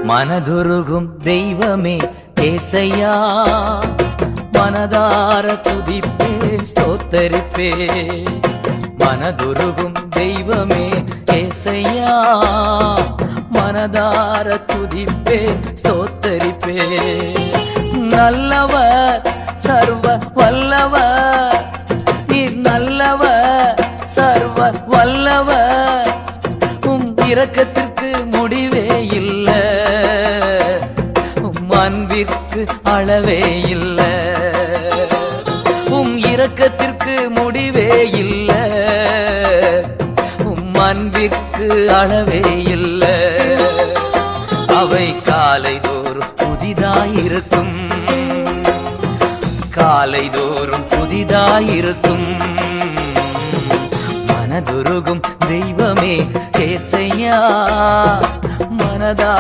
மனதுருகும் தெய்வமே ஏசையா, மனதார துதிப்பே ஸ்தோத்தரிப்பே. மனதுருகும் தெய்வமே ஏசையா, மனதார துதிப்பே ஸ்தோத்தரிப்பே. நல்லவர் சர்வ வல்லவர், நீர் நல்லவர் சர்வ வல்லவர். இரக்கத்திற்கு முடிவே இல்ல, அன்பிற்கு அளவே இல்ல. இரக்கத்திற்கு முடிவே இல்ல, அன்பிற்கு அளவே இல்ல. அவை காலைதோறும் புதிதாயிருக்கும், காலைதோறும் புதிதாயிருக்கும். மனதுருகும் தெய்வமே ஏசையா, மனதா